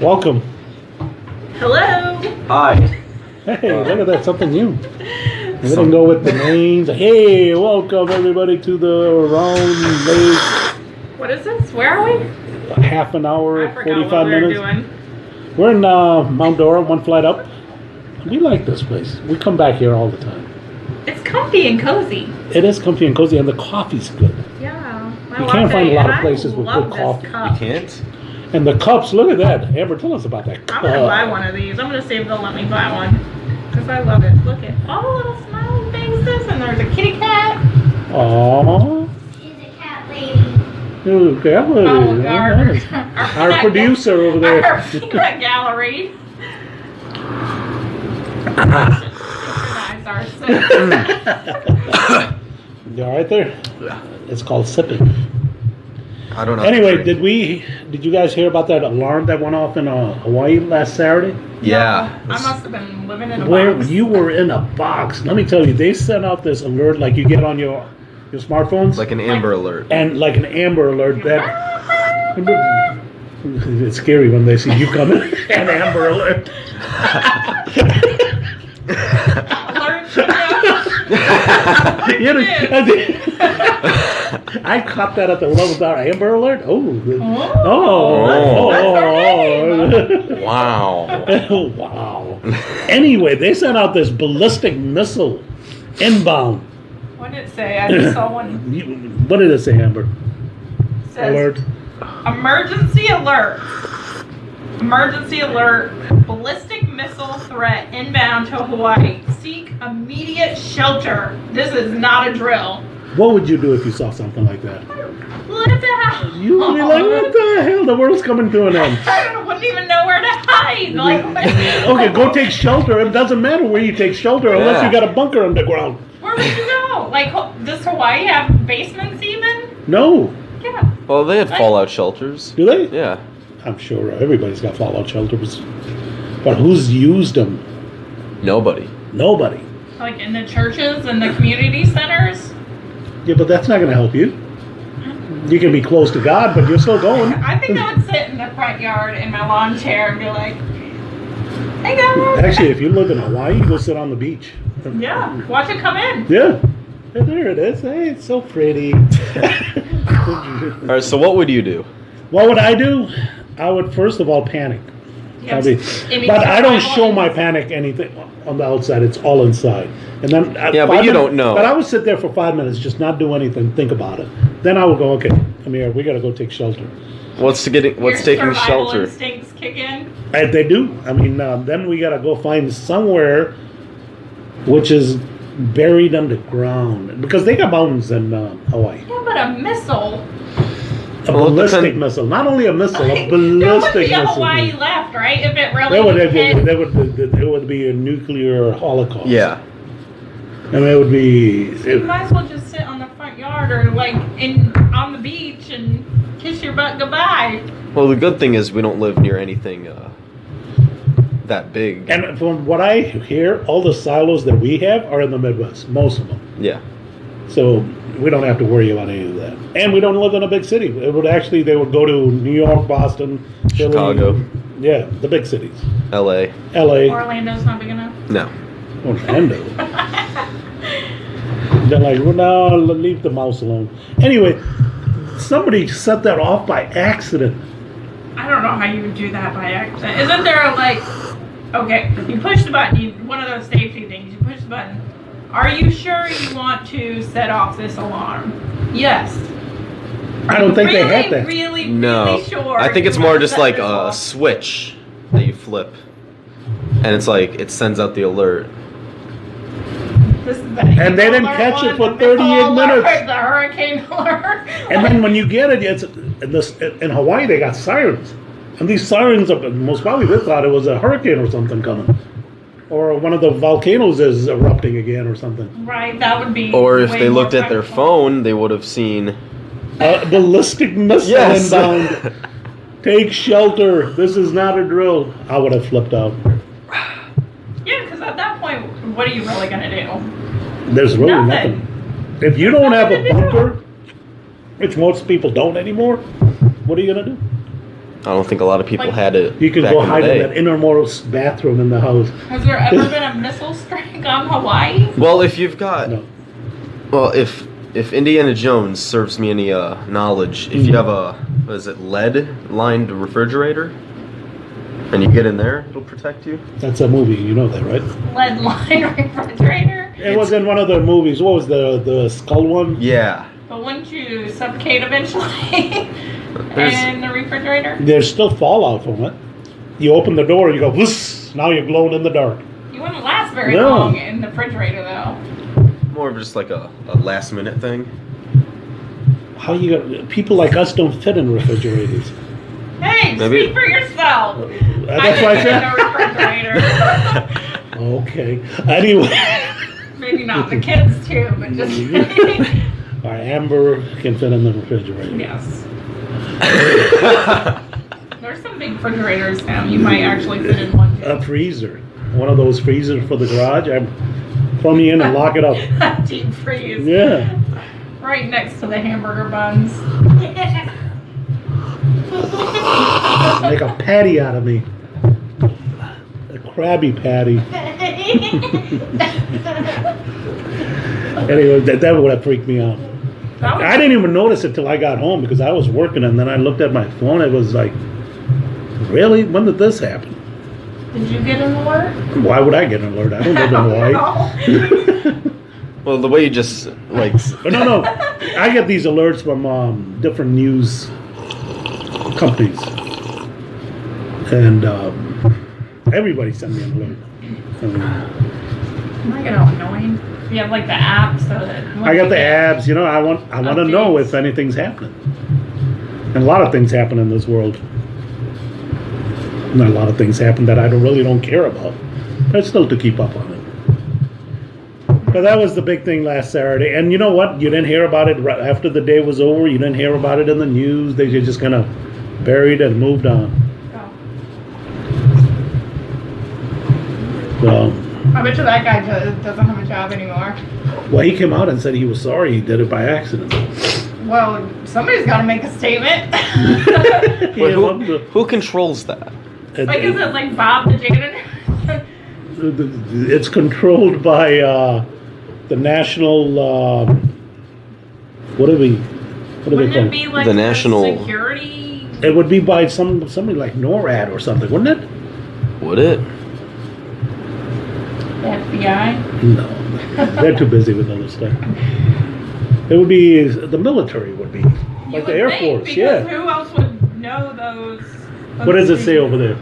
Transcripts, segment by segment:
Welcome. Hello. Hi. Hey, look at that, something new. We didn't go with the names. Hey, welcome everybody to the Round Lake. What is this? Where are we? Half an hour, I forgot 45 what we were minutes. doing. We're in Mount Dora, one flight up. We like this place. We come back here all the time. It's comfy and cozy. It is comfy and cozy, and the coffee's good. Yeah. You can't find a lot of places with good coffee. You can't? And the cups, look at that. Amber, tell us about that cup. I'm gonna buy one of these. I'm gonna see if they'll let me buy one. Because I love it. Look at all the little smiling faces, and there's a kitty cat. Aww. She's a cat lady. Ooh, cat lady. Oh, Our producer over there. Our peanut gallery. You all right there? Yeah. It's called sipping. I don't know. Anyway, did you guys hear about that alarm that went off in Hawaii last Saturday? Yeah. I must have been living in a Where box. you were in a box. Let me tell you, they sent out this alert like you get on your smartphones. Like an Amber Alert. And like an Amber Alert that it's scary when they see you coming. An Amber Alert. I caught that at the 11th hour. Amber Alert? Wow. Oh, wow. Anyway, they sent out this ballistic missile inbound. What did it say? I just saw one. What did it say, Amber? It says, Alert. Emergency alert. Emergency alert. Ballistic missile threat inbound to Hawaii. Seek immediate shelter. This is not a drill. What would you do if you saw something like that? What the hell? You would be like, what the hell? The world's coming to an end. I wouldn't even know where to hide. Like, Okay, go take shelter. It doesn't matter where you take shelter unless Yeah. you got a bunker underground. where would you go? Like, does Hawaii have basements even? No. Yeah. Well, they had fallout shelters. Do they? Yeah. I'm sure everybody's got fallout shelters. But who's used them? Nobody. Nobody. Like in the churches and the community centers? Yeah, but that's not going to help you. You can be close to God, but you're still going. I think I would sit in the front yard in my lawn chair and be like, hey guys. Actually, if you live in Hawaii, go sit on the beach. Yeah, watch it come in. Yeah. Yeah, there it is. Hey, it's so pretty. All right, so what would you do? What would I do? I would first of all panic. Yes. But I don't show my panic anything on the outside. It's all inside. And then Yeah, but you don't know. But I would sit there for 5 minutes, just not do anything, think about it. Then I would go, okay, come here. We got to go take shelter. What's taking Your survival shelter? instincts kick in. And they do. I mean, then we got to go find somewhere which is buried underground because they got mountains in Hawaii. Yeah, but a missile. A ballistic missile, not only a missile, a There would ballistic be a missile. Hawaii left, right? If it really There would be a nuclear holocaust. Yeah. And it would be. So you might as well just sit on the front yard or like on the beach and kiss your butt goodbye. Well, the good thing is we don't live near anything that big. And from what I hear, all the silos that we have are in the Midwest, most of them. Yeah. So we don't have to worry about any of that. And we don't live in a big city. It would actually, they would go to New York, Boston, Philly, Chicago. Yeah, the big cities. LA. LA. Orlando's not big enough. No. Orlando. They're like, well, no, leave the mouse alone. Anyway, somebody set that off by accident. I don't know how you would do that by accident. Isn't there okay, you push the button, one of those safety things, you push the button. Are you sure you want to set off this alarm? Yes. I don't think they had that. Really No. sure. I think it's you more want to just set like this a off? switch that you flip. And it's like, it sends out the alert. This is the And they didn't alert catch it one, for the missile 38 minutes. alert, the hurricane alert. And then when you get it, in Hawaii, they got sirens. And these sirens, most probably they thought it was a hurricane or something coming. Or one of the volcanoes is erupting again or something. Right, that would be. Or if way they more looked at their practical. phone, they would have seen. A ballistic missile Yes. inbound. Take shelter. This is not a drill. I would have flipped out. Yeah, because at that point, what are you really going to do? There's really Nothing. nothing. If you don't have a bunker, which most people don't anymore, what are you going to do? I don't think a lot of people Like, had it. You could back go in the hide in day. that innermost bathroom in the house. Has there ever been a missile strike on Hawaii? Well, if you've got, No. well, if Indiana Jones serves me any knowledge, if you have a, what is it, lead-lined refrigerator, and you get in there, it'll protect you. That's a movie, you know that, right? Lead line refrigerator? It was in one of the movies. What was the skull one? Yeah. But wouldn't you suffocate eventually There's- in the refrigerator? There's still fallout from it. You open the door and you go, whoosh, now you're glowing in the dark. You wouldn't last very No. long in the refrigerator, though. More of just like a last-minute thing. How you got people like us don't fit in refrigerators. Hey, Maybe- speak for yourself. That's what I fit said. in a refrigerator. Okay. Anyway, Maybe not the kids too, but just our Amber can fit in the refrigerator. yes. There's some big refrigerators now. You might actually fit in one. A freezer, one of those freezers for the garage. Throw me in and lock it up. Deep freeze. Yeah. Right next to the hamburger buns. Make a patty out of me. A Krabby Patty. Anyway, that would have freaked me out. That was, I didn't even notice it till I got home because I was working, and then I looked at my phone. It was like, really? When did this happen? Did you get an alert? Why would I get an alert? I don't live in Hawaii. Well, the way you just like. But no. I get these alerts from different news companies, and everybody sent me an alert. Am I getting all annoying? You have like the app so that I got the apps. You know, I want to know if anything's happening. And a lot of things happen in this world. And a lot of things happen that I really don't care about. But still to keep up on it. But that was the big thing last Saturday. And you know what? You didn't hear about it right after the day was over. You didn't hear about it in the news. They just kind of buried it and moved on. So, I bet you that guy doesn't have a job anymore. well, he came out and said he was sorry he did it by accident. Well, somebody's got to make a statement. Wait, who controls that? Like, is it like Bob the janitor? It's controlled by the national. What do they Wouldn't call it it? be like The national- security? It would be by somebody like NORAD or something, wouldn't it? Would it? The FBI? No, they're too busy with other stuff. It would be the military, would be You like would the Air think, Force. because Yeah. who else would know those? What does it say over there?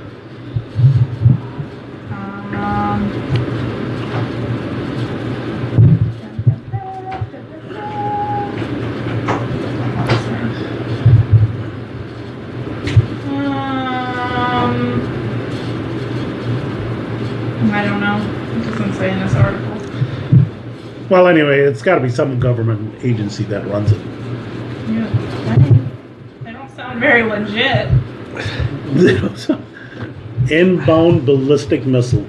I don't know. It doesn't say in this article. Well, anyway, it's got to be some government agency that runs it. Yeah. They don't sound very legit. Inbound ballistic missile.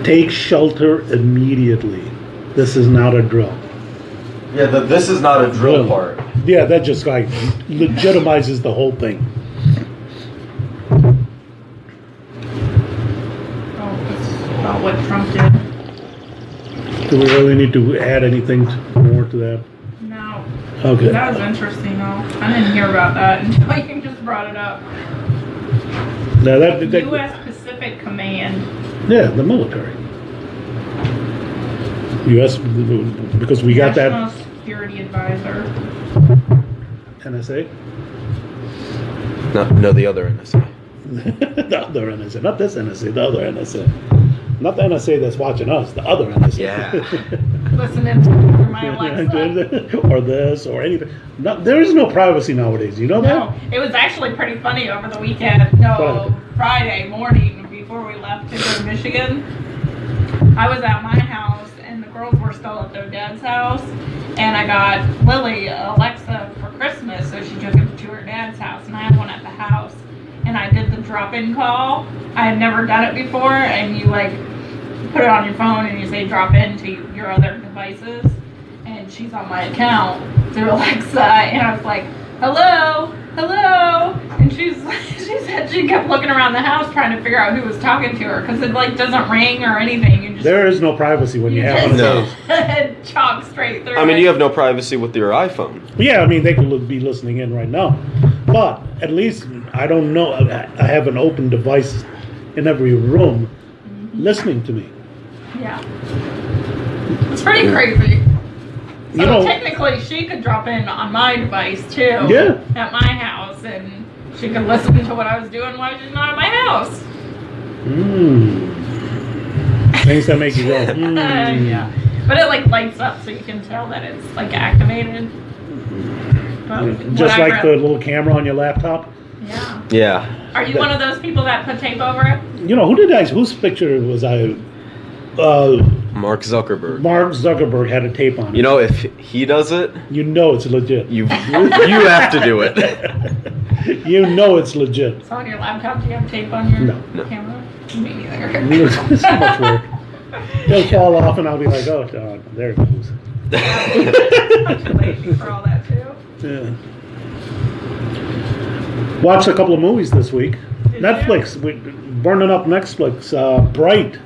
Take shelter immediately. This is not a drill. Yeah, this is not a drill Really? part. Yeah, that just like legitimizes the whole thing. Oh, it's about what Trump did. Do we really need to add anything more to that? No. Okay. That was interesting, though. I didn't hear about that until you just brought it up. Now that U.S. Pacific Command. yeah, the military. U.S. because we got that National Security Advisor. NSA. No, the other NSA. The other NSA, not this NSA, the other NSA. Not the NSA that's watching us, the other NSA. Yeah. Listening to my Alexa. Or this, or anything. No, there is no privacy nowadays, you know that? No, it was actually pretty funny over the weekend. No, Friday morning before we left to go to Michigan. I was at my house and the girls were still at their dad's house. And I got Lily Alexa for Christmas, so she took it to her dad's house. And I had one at the house. And I did the drop-in call. I had never done it before. And you like put it on your phone and you say drop in to your other devices. And she's on my account through Alexa. And I was like, hello. hello, and she said she kept looking around the house trying to figure out who was talking to her because it like doesn't ring or anything. You just, There is no privacy when you have one of those. Chalk straight through. I mean, it. you have no privacy with your iPhone. Yeah, I mean, they could be listening in right now. But at least, I don't know, I have an open device in every room listening to me. Yeah. It's pretty crazy. So You know, technically, she could drop in on my device too. Yeah. At my house, and she could listen to what I was doing while she's not at my house. things that make you go, Yeah. But it like lights up so you can tell that it's like activated. But Just like the whatever. little camera on your laptop. Yeah. Yeah. Are you one of those people that put tape over it? You know, whose picture was I? Mark Zuckerberg. Mark Zuckerberg had a tape on it. You know, if he does it, You know it's legit. you have to do it. You know it's legit. So on your laptop, do you have tape on your No. camera? Me neither. It's so much work. It'll fall off and I'll be like, oh, God, there it goes. I'm too lazy for all that too. Yeah. Watched a couple of movies this week. Did Netflix, burning up Netflix. Bright.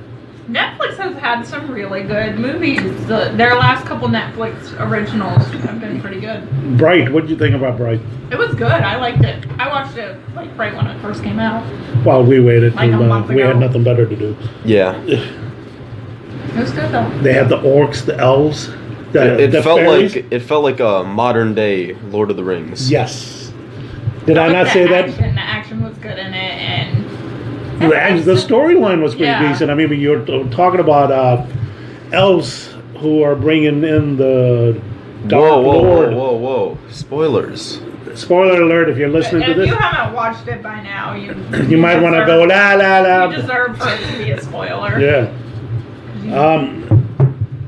Netflix has had some really good movies. Their last couple Netflix originals have been pretty good. Bright. What did you think about Bright? It was good. I liked it. I watched it like right when it first came out. Well, we waited Like a till month we had ago. nothing better to do. Yeah. It was good though. They had the orcs, the elves, It the felt fairies. like a modern day Lord of the Rings. Yes. Did I Like not the say that? action, the action was good in it, and The storyline was pretty Yeah. decent. I mean, you're talking about elves who are bringing in the Dark Whoa, Lord. whoa. Spoilers. Spoiler alert! If you're listening to if this, you haven't watched it by now, you might want to deserve- go la la la. You deserve for it to be a spoiler. Yeah.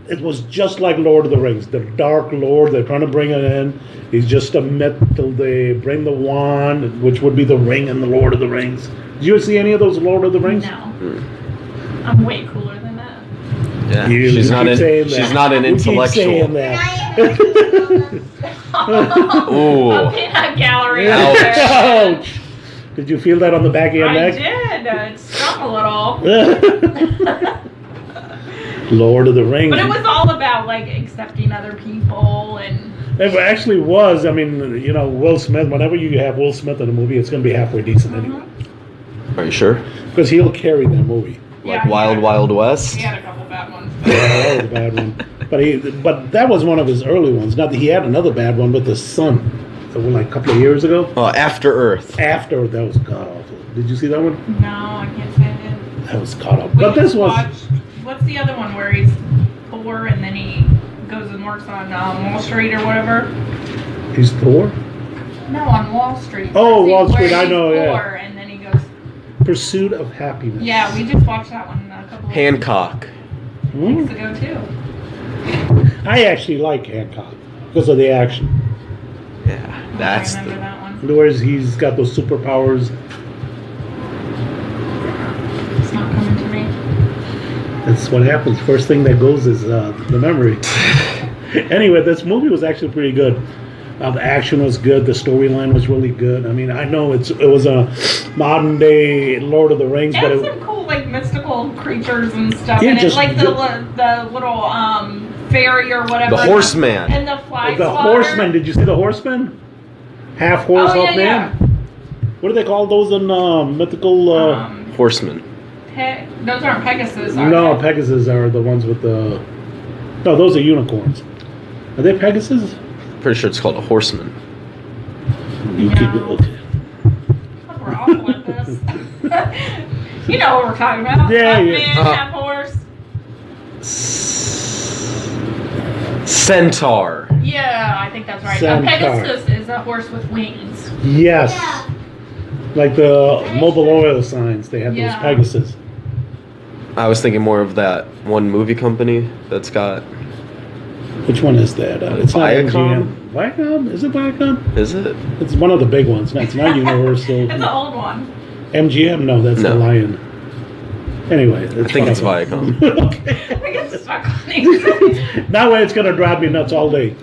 It was just like Lord of the Rings. The Dark Lord, they're trying to bring it in. He's just a myth till they bring the wand, which would be the ring in the Lord of the Rings. Did you see any of those Lord of the Rings? No, I'm way cooler than that. Yeah. You she's not keep saying that. she's not an You keep saying intellectual. that. Ooh. A peanut gallery. Ouch. Out there. Ouch. Did you feel that on the back of your I neck? did. It stung a little. Lord of the Rings. But it was all about like accepting other people and It actually was. I mean, you know, Will Smith. Whenever you have Will Smith in a movie, it's going to be halfway decent anyway, Are you sure? because he'll carry that movie. Like Yeah, Wild he Wild West? had a couple bad ones. Yeah, that was a bad one. But that was one of his early ones. Not that he had another bad one with the son. That was like a couple of years ago. Oh, After Earth. After that was god awful. Did you see that one? No, I can't say I did. That was god awful. We But this just was. watched, what's the other one where he's poor and then he goes and works on Wall Street or whatever? He's Thor. No, on Wall Street. Oh, Where Wall he's Street, I know, yeah. poor and then he goes. Pursuit of Happiness. Yeah, we just watched that one a couple of Hancock. weeks Hmm? ago too. I actually like Hancock because of the action. Yeah, that's I remember the. that one. Whereas he's got those superpowers. It's not coming to me. That's what happens. First thing that goes is the memory. Anyway, this movie was actually pretty good. The action was good. The storyline was really good. I mean, I know it was a modern day Lord of the Rings, but And it, some cool like mystical creatures and stuff. Yeah, and it's just- like the little fairy or whatever. The horseman. And the fly the swatter. horseman. Did you see the horseman? Half horse, Oh, half yeah, man. What do they call those in mythical? Horseman. Those aren't Pegasus, are No, they? Pegasus are the ones with the. No, those are unicorns. Are they Pegasus? Pretty sure it's called a horseman. You No. keep it. Okay. We're awful at this. You know what we're talking about. Yeah, Half yeah. man, half horse. Centaur. Yeah, I think that's right. Centaur. A Pegasus is a horse with wings. Yes. Yeah. Like the mobile oil signs, they have Yeah. those Pegasus. I was thinking more of that one movie company that's got. Which one is that? It's not Viacom? MGM. Viacom? Is it Viacom? Is it? It's one of the big ones. No, it's not Universal. It's an old one. MGM? No, that's the No. Lion. Anyway, I think it's Viacom. Okay. I get stuck on these. That way it's going to drive me nuts all day.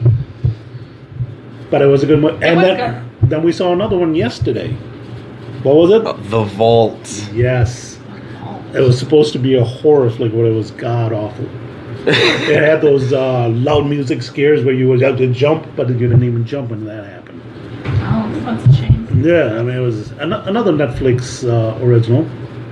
But it was a good movie. And was then then we saw another one yesterday. What was it? The Vault. Yes. It was supposed to be a horror flick, but it was god awful. It had those loud music scares where you would have to jump, but you didn't even jump when that happened. Oh, that's a shame. Yeah, I mean, it was another Netflix original.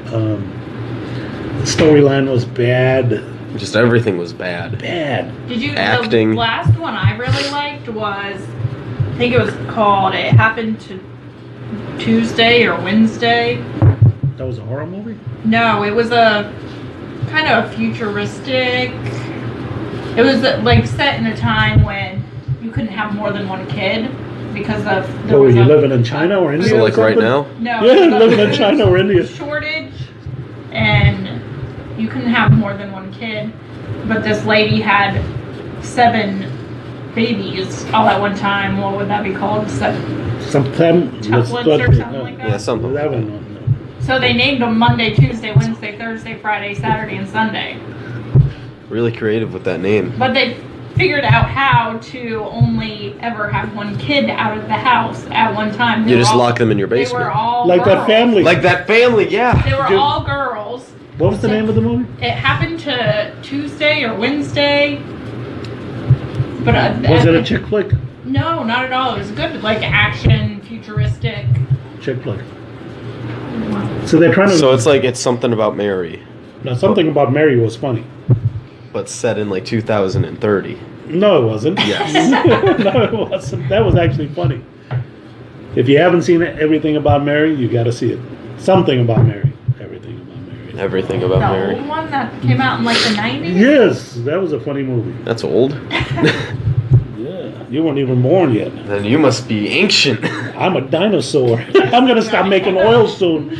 The storyline was bad. Just everything was bad. Bad. Did you? Acting. The last one I really liked was, I think it was called. It happened to Tuesday or Wednesday. That was a horror movie? No, it was a kind of futuristic. It was like set in a time when you couldn't have more than one kid because of. Oh, were you living in China or India? So, like or right something? now? No. Yeah, living in China or India. Shortage, and you couldn't have more than one kid. But this lady had 7 babies all at one time. What would that be called? Sometime. Tuplets or something like that? Yeah, something. That one. So they named them Monday, Tuesday, Wednesday, Thursday, Friday, Saturday, and Sunday. Really creative with that name. But they figured out how to only ever have one kid out of the house at one time. You just lock them in your They basement. were all Like girls. that family. Like that family, yeah. They were Dude. all girls. What was the name of the movie? It happened to Tuesday or Wednesday. But Was it a chick flick? No, not at all. It was good, like action, futuristic. Chick flick. So they're trying to. So it's something about Mary, Now, something about Mary was funny. but set in like 2030. No, it wasn't. Yes. No, it wasn't. That was actually funny. If you haven't seen Everything About Mary, you got to see it. Something About Mary. Everything About Mary. Everything about The Mary. old one that came out in like the 90s? Yes, that was a funny movie. That's old. Yeah, you weren't even born yet. Then you must be ancient. I'm a dinosaur. I'm gonna stop making oil soon.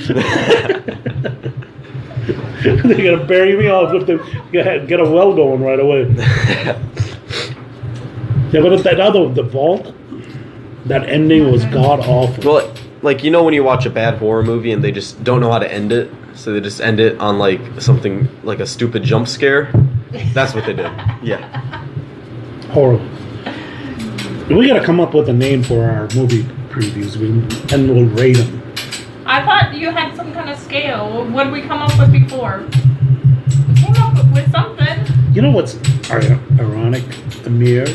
They're gonna bury me off with the get a well going right away. Yeah, but the Vault, that ending was god awful. Well, like you know when you watch a bad horror movie and they just don't know how to end it, so they just end it on like something like a stupid jump scare. That's what they did. Yeah. Horrible. We gotta come up with a name for our movie previews, and we'll rate them. I thought you had some kind of scale. What did we come up with before? We came up with something. You know what's ironic? Amir,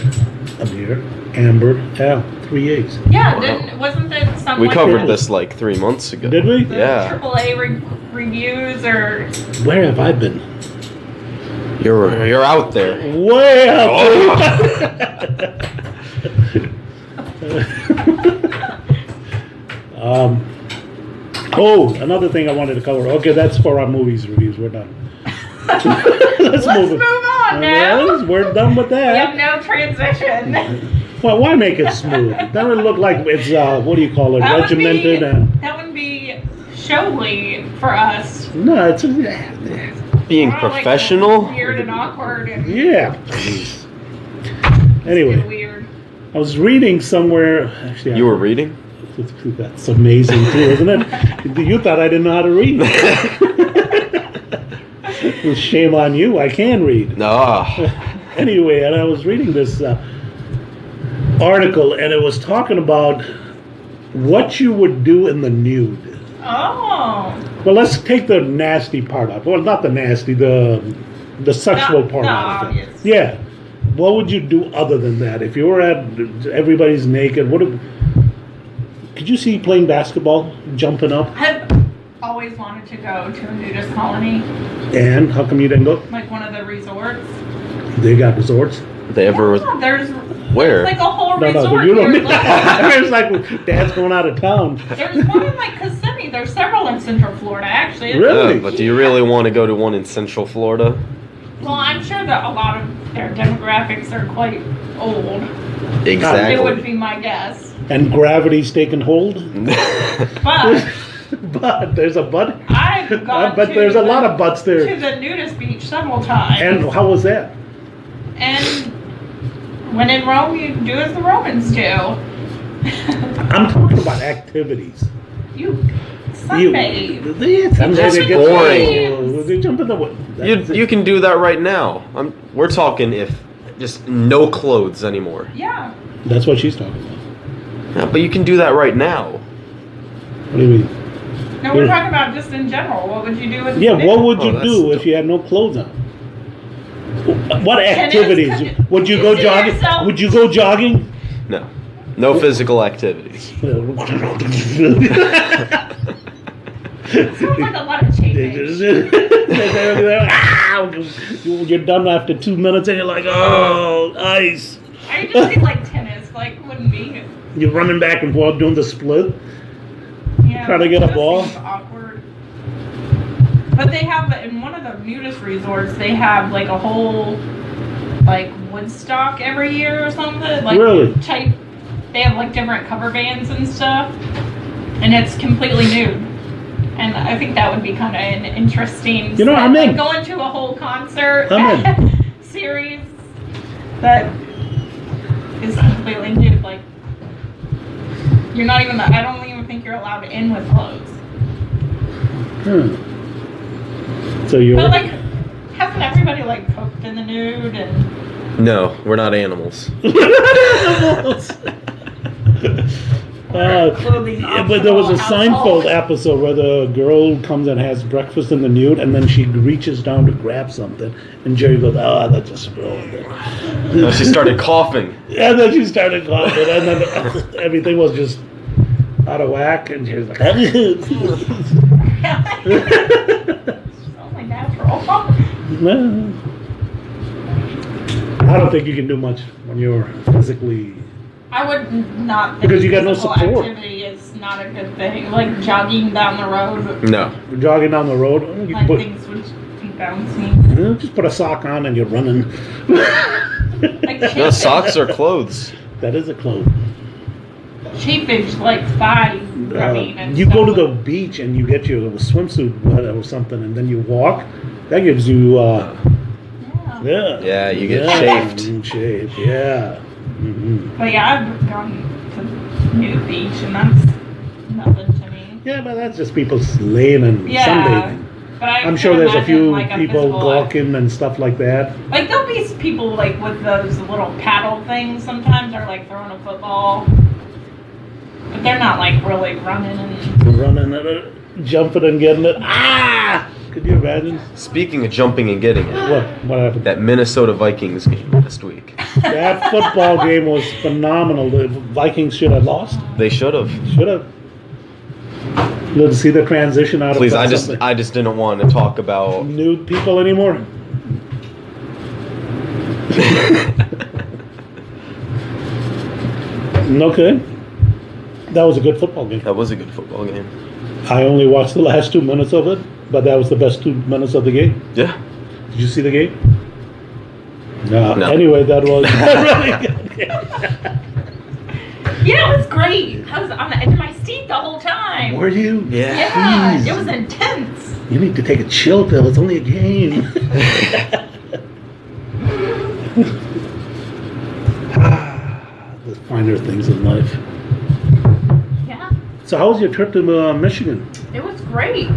Amber, Al, 3 A's. Yeah, Wow. wasn't there some We like covered the- this like 3 months ago. Did we? the Yeah. AAA reviews or Where have I been? You're out there. Way out another thing I wanted to cover. Okay, that's for our movies reviews. We're done. Let's move on now. Yes, we're done with We have that. no transition. Well, why make it smooth? That would look like it's what do you call it? That would be- Regimented and That would be showy for us. no, it's Being We're all, like, professional. weird and awkward and yeah. Anyway, weird. I was reading somewhere. Actually, You were reading? That's amazing too, isn't it? You thought I didn't know how to read. Well, shame on you. I can read. No. Anyway, and I was reading this article, and it was talking about what you would do in the nude. Oh. Well, let's take the nasty part out. Well, not the nasty, the sexual part the out of it. obvious. Yeah. What would you do other than that? If you were at everybody's naked, could you see you playing basketball, jumping up? I've always wanted to go to a nudist colony, And how come you didn't go? like one of the resorts. They got resorts. They ever Yeah, there's where? like a whole No, resort but you don't. here. Like, It's like Dad's going out of town. there's one in like Kissimmee. There's several in Central Florida, actually. Really? But do you really want to go to one in Central Florida? Well, I'm sure that a lot of their demographics are quite old. It would Exactly. be my guess. And gravity's taking hold. But But there's a but. I've gone But to there's a the- lot of butts to there. the nudist beach several times. And how was that? And when in Rome, you do as the Romans do. I'm talking about activities. You sunbathe. That's boring. They jump in the water. You can do that right now. We're talking if just no clothes anymore. Yeah. That's what she's talking about. Yeah, but you can do that right now. What do you mean? No, we're talking about just in general. What would you do with Yeah, the what nude? would you Oh, do that's if you had no clothes on? What Tennis? activities? Would you You go see jogging? yourself? Would you go jogging? No. No physical activities. Sounds like a lot of chafing. You're done after 2 minutes and you're like, oh, ice. I just think like tennis, like wouldn't be. You're running back and forth doing the split. Yeah, Trying to get a that ball. seems awkward. But they have in one of the nudist resorts, they have like a whole like Woodstock every year or something. Like Really? They have like different cover bands and stuff, and it's completely nude. And I think that would be kind of an interesting. You know, I'm like in. going to a whole concert I'm series that is completely nude. Like you're not even. I don't even think you're allowed in with clothes. So you're. But like, hasn't everybody like cooked in the nude and? No, we're not animals. Clothing Yeah, but there was a optional Seinfeld household. episode where the girl comes and has breakfast in the nude, and then she reaches down to grab something, and Jerry goes, "Oh, that's just ruined it." No, she started coughing. And then she started coughing, and then everything was just out of whack, and she was like, It's only natural. "No." I don't think you can do much when you're physically. I would not think Because you got no physical support. activity is not a good thing. Like jogging down the road, No. Jogging down the road, you like can things would be bouncing. just put a sock on and you're running. Like No, socks are clothes. That is a clothes. cheapage, like thigh rubbing and You go to stuff. the beach and you get your swimsuit wet or something, and then you walk. That gives you, Yeah. Yeah, you get chafed. chafed. Chafed, yeah. But yeah, I've gone to nude beach and that's nothing to me. Yeah, but that's just people laying and Yeah. sunbathing. But I I'm sure can there's a imagine, few like, a people physical- gawking and stuff like that. Like there'll be people like with those little paddle things sometimes, or like throwing a football, but they're not like really running and. Running, jumping and getting it. Ah! Could you imagine? Speaking of jumping and getting it, What happened? that Minnesota Vikings game last week. That football game was phenomenal. The Vikings should have lost. They should have. Should have. Let's see the transition out Please, of I just didn't want to talk about. nude people anymore. Okay. That was a good football game. That was a good football game. I only watched the last 2 minutes of it, but that was the best 2 minutes of the game. Yeah. Did you see the game? No. No. Anyway, that was a really good game. Yeah, it was great. I was on the edge of my seat the whole time. Were you? Yeah, Jeez. it was intense. You need to take a chill pill. It's only a game. The finer things in life. Yeah, So, how was your trip to Michigan? it was great.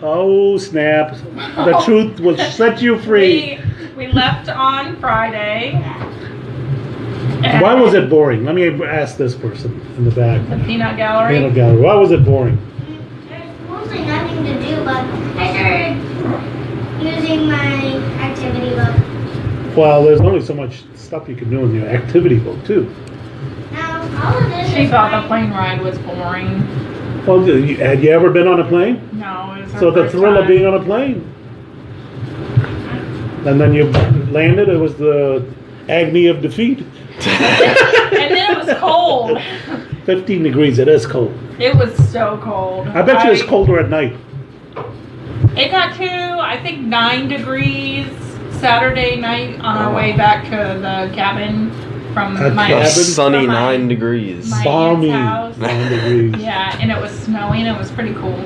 Oh, snap. The truth will set you free. We left on Friday. Why was it boring? Let me ask this person in the back. The peanut gallery. Peanut gallery. Why was it boring? There's mostly nothing to do, but I started using my activity book. Well, there's only so much stuff you can do in your activity book, too. Now, all of this She is thought the fine. plane ride was boring. Well, had you ever been on a plane? No, it was her So the first thrill of time. being on a plane. And then you landed, it was the agony of defeat. And then it was cold. 15 degrees, it is cold. It was so cold. I bet you it's colder at night. It got to, I think, 9 degrees Saturday night on our way back to the cabin from A my A cabin? sunny from my- 9 degrees. my Balmy aunt's house. 9 degrees. Yeah, and it was snowing. It was pretty cool.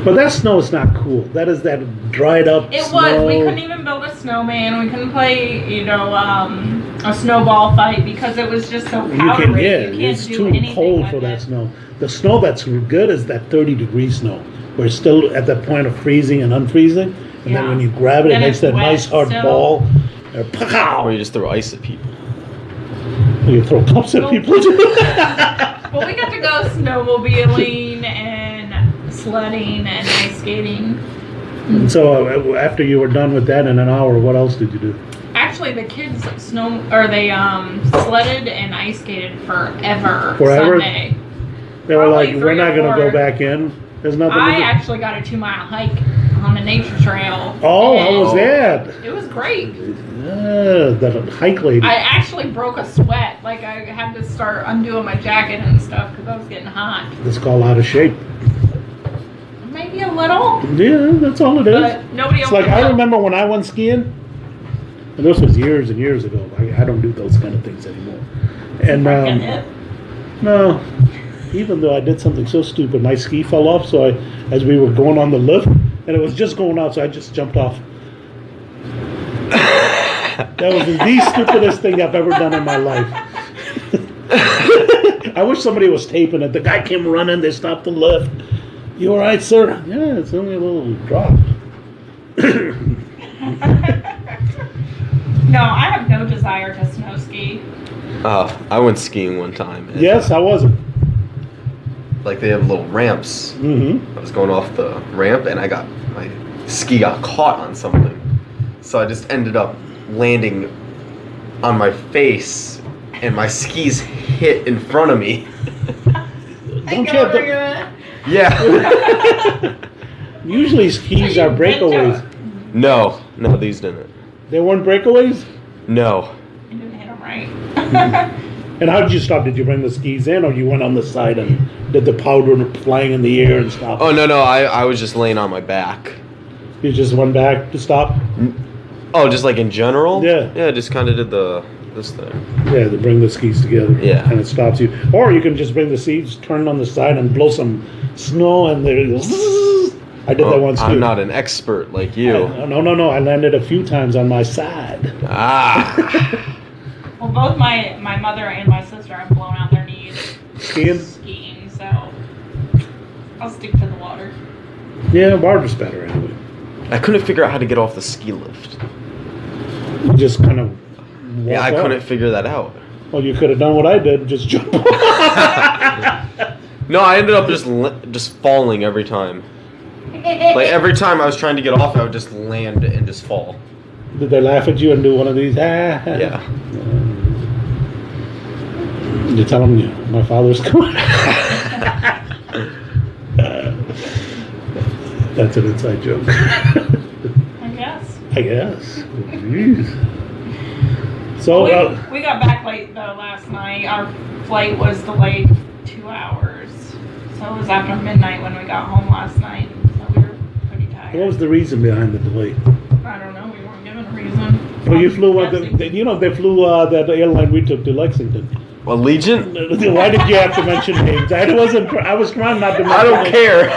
But that snow is not cool. That is that dried up It snow. was. We couldn't even build a snowman. We couldn't play, a snowball fight because it was just so You powdery. can, yeah, you can't it's do too anything cold with for that it. snow. The snow that's good is that 30-degree snow, where it's still at the point of freezing and unfreezing, and then Yeah. when you grab it, it Then makes it's that wet nice hard still. ball. Or you just throw ice at people. You throw cups at people. Well, we got to go snowmobiling and sledding and ice skating. So after you were done with that in an hour, what else did you do? Actually, the kids sledded and ice skated forever. Forever? Sunday. They were Probably like, we're 3 not or going to 4. go back in. There's nothing to I do. actually got a 2-mile hike on the nature trail. Oh, how and was that? It was great. That hike lady. I actually broke a sweat. Like, I had to start undoing my jacket and stuff because I was getting hot. It's called out of shape. Maybe a little, Yeah, that's all it is. but nobody It's else. like I remember when I went skiing, and this was years and years ago. I don't do those kind of things anymore. And Getting hit. no, even though I did something so stupid, my ski fell off. So as we were going on the lift, and it was just going out, so I just jumped off. That was the stupidest thing I've ever done in my life. I wish somebody was taping it. The guy came running. They stopped the lift. You all right, sir? Yeah, it's only a little drop. No, I have no desire to snow ski. I went skiing one time. And, Yes, how was it? like they have little ramps. Mm-hmm. I was going off the ramp and my ski got caught on something. So I just ended up landing on my face and my skis hit in front of me. Don't you have to, Yeah. usually skis are breakaways. No, these didn't. They weren't breakaways? No. You didn't hit them right. And how did you stop? Did you bring the skis in, or you went on the side and did the powder flying in the air and stop? Oh, no, I was just laying on my back. You just went back to stop? Oh, just like in general? Yeah. Yeah, just kind of did this thing. Yeah, to bring the skis together. Yeah. And it stops you. Or you can just bring the skis, turn on the side, and blow some snow, and there it goes. I did that once too. I'm not an expert like you. No. I landed a few times on my side. Ah. Well, both my mother and my sister have blown out their knees Skiing? so I'll stick to the water. Yeah, water's better anyway. I couldn't figure out how to get off the ski lift. You just kind of walk Yeah, I off. couldn't figure that out. Well, you could have done what I did, just jump off. No, I ended up just falling every time. Like every time I was trying to get off, I would just land and just fall. Did they laugh at you and do one of these? Yeah. You tell them my father's coming. That's an inside joke. I guess. I guess. Jeez. So, We got back late though last night. Our flight was delayed 2 hours. So it was after midnight when we got home last night. So we were pretty tired. what was the reason behind the delay? I don't know. We weren't given a reason. Well, you flew. Guessing. They flew that airline we took to Lexington. Allegiant? Why did you have to mention names? I was trying not to. Mention I don't names. care.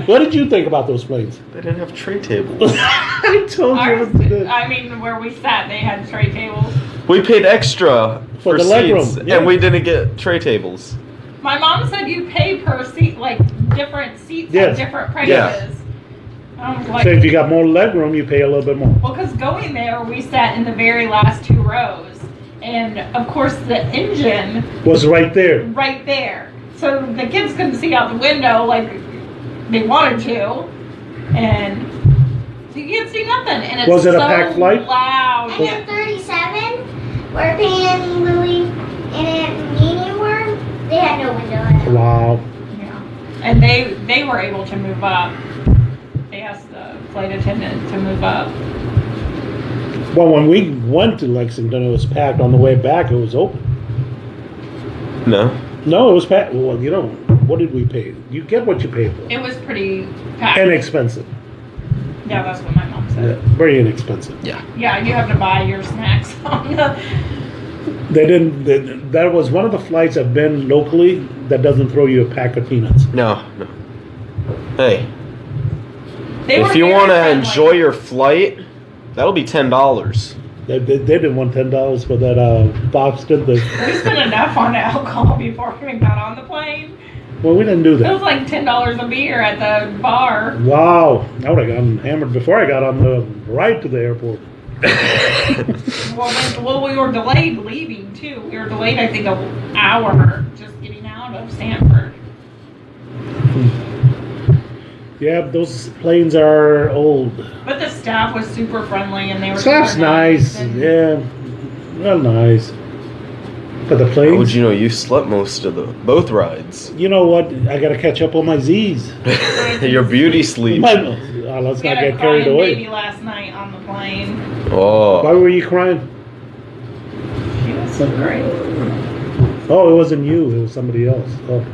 What did you think about those planes? They didn't have tray tables. I told you Ours, what to do. I mean, where we sat, they had tray tables. We paid extra For for the legroom, seats, yeah. and we didn't get tray tables. My mom said you pay per seat, like different seats Yes. have different prices. Yeah. I was like, So if you got more leg room, you pay a little bit more. well, because going there, we sat in the very last 2 rows. And of course, the engine Was right there. right there. So the kids couldn't see out the window like they wanted to. And so you can't see nothing. And it's Was it a so packed flight? loud. And in 37, where Pan, Louie, and Aunt Nene were, they had no window at all. Wow. Yeah. And they were able to move up. They asked the flight attendant to move up. Well, when we went to Lexington, it was packed. On the way back, it was open. No. No, it was packed. Well, what did we pay? You get what you pay for. It was pretty packed. Inexpensive. Yeah, that's what my mom Yeah, said. very inexpensive. Yeah. Yeah, you have to buy your snacks on the. They didn't. That was one of the flights I've been locally that doesn't throw you a pack of peanuts. No. Hey, They were if you very want to friendly. enjoy your flight, that'll be $10. They didn't want $10 for that Boston. We spent enough on alcohol before we got on the plane. Well, we didn't do It was that. like $10 a beer at the bar. Wow, I would have gotten hammered before I got on the ride to the airport. Well, we were delayed leaving too. We were delayed, I think, an hour just getting out of Sanford. Yeah, those planes are old. But the staff was super friendly, and they were. Staff's super nice. and- Yeah, well, nice. But the planes. How would you know you slept most of both rides? You know what? I gotta catch up on my Z's. Your beauty sleep. Let's We not had a get carried crying away. baby last night on the plane. Why Oh, were you crying? She was so great. Oh, it wasn't you. It was somebody else. Oh,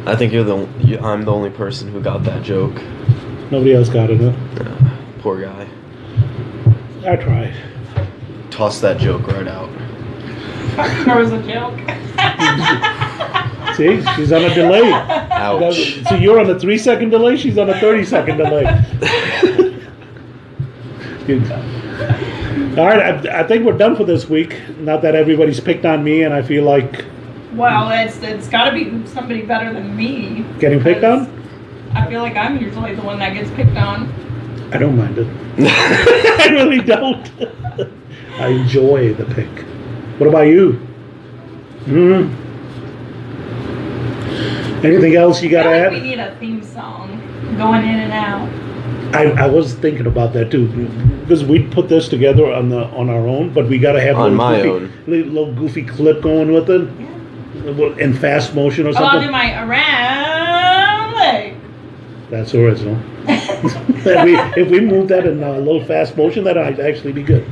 I think I'm the only person who got that joke. nobody else got it, huh? Poor guy. I tried. Toss that joke right out. There was a joke. See, she's on a delay. Ouch. So you're on a 3-second delay. She's on a 30-second delay. All right, I think we're done for this week. Not that everybody's picked on me, and I feel like Well, it's got to be somebody better than me. getting picked on. I feel like I'm usually the one that gets picked on. I don't mind it. I really don't. I enjoy the pick. What about you? Anything else you got to I feel add? like we need a theme song going in and out. I was thinking about that too, because we put this together on our own, but we got to have On a my little little goofy clip going with it in fast motion or Oh, I'll something. do my around leg. That's original. if we move that in a little fast motion, that would actually be good.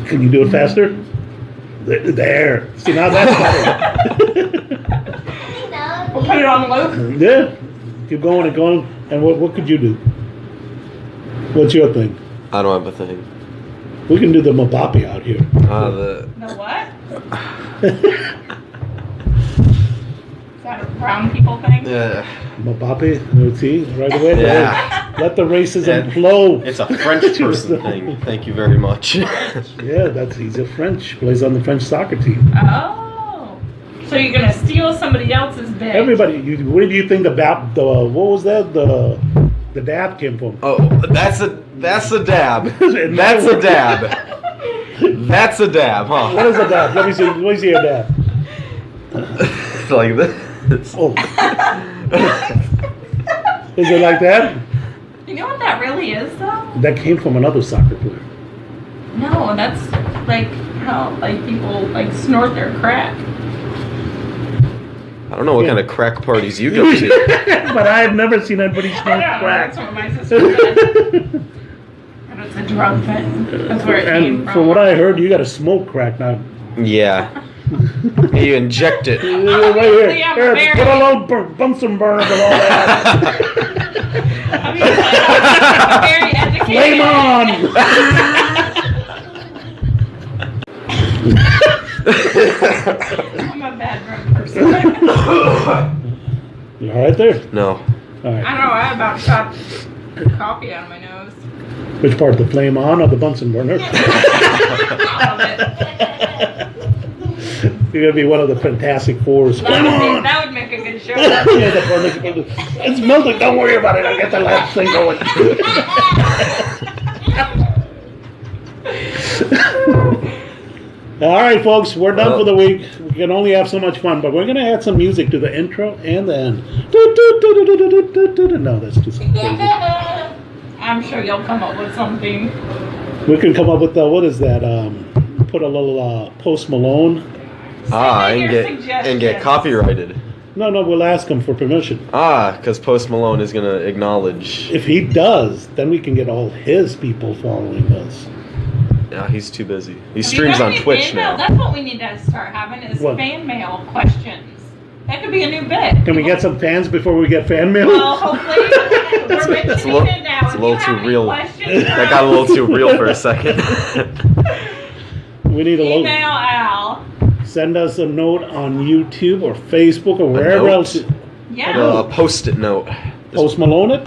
Can you do it faster? There. See, now that's better. We'll put it on loop. Yeah. Keep going and going. And what could you do? What's your thing? I don't have a thing. We can do the mabapi out here. The The what? Is that a brown people thing? Mabapi, see, right away. Yeah. Let the racism Yeah. flow. It's a French person thing. Thank you very much. Yeah, he's a French. Plays on the French soccer team. Oh. So you're gonna steal somebody else's bit? Everybody, where do you think what was that? The dab came from? Oh, that's a dab. That's a dab. That's a dab, huh? What is a dab? Let me see a dab. Like this. Oh. Is it like that? You know what that really is, though? That came from another soccer player. No, that's like how like people like snort their crack. I don't know what kind of crack parties you go to. But I have never seen anybody I smoke know, crack. that's what my sister said. And it's a drug thing. That's where it came And from. from what I heard, you got to smoke crack now. Yeah. You inject it. Right here. I'm Here, very- put a little Bunsen burner and all that. I mean, I'm very educated. Flame on! I'm a bad drug person. You all right there? No. All I right. don't know. I about shot coffee out of my nose. Which part, the flame on or the Bunsen burner? All of it. You're going to be one of the Fantastic Fours. Flame on! That would make a good show. Yeah, the burner. It's melting. Don't worry about it. I'll get the last thing going. All right, folks, we're done for the week. We can only have so much fun, but we're going to add some music to the intro and the end. No, that's too crazy. I'm sure you'll come up with something. We can come up with what is that? Put a little Post Malone. And get suggestions. copyrighted. No, we'll ask him for permission. Because Post Malone is gonna acknowledge. If he does, then we can get all his people following us. Yeah, he's too busy. He Have you streams got on any Twitch fan mail? now. That's what we need to start having is What? fan mail questions. That could be a new bit. Can we get some fans before we get fan mail? Well, hopefully we're mentioning little- it now. it's a If little you too have any real. questions, That got a little too real for a second. We need a email load. Al. Send us a note on YouTube or Facebook or wherever note? else. Yeah. A post-it note. Post Malone it?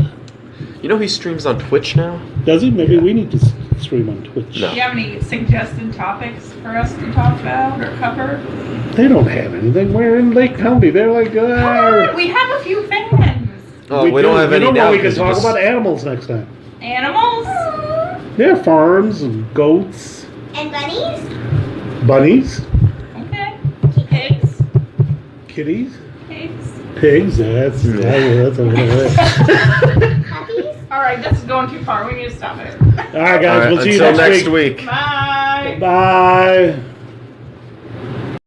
You know he streams on Twitch now? Does he? Maybe we need to stream on Twitch. No. Do you have any suggested topics for us to talk about or cover? They don't have anything. We're in Lake County. They're like, Come on, we have a few fans. Oh, we don't have any You know doubt. what? We can 'cause you talk just- about animals next time. Animals? Yeah, farms and goats, And bunnies? bunnies, Okay. Pigs? kitties, Pigs? pigs. That's a Puppies? Alright, this is going too far. We need to stop it. All right, guys. All right, We'll see you until next next week. Bye. Bye.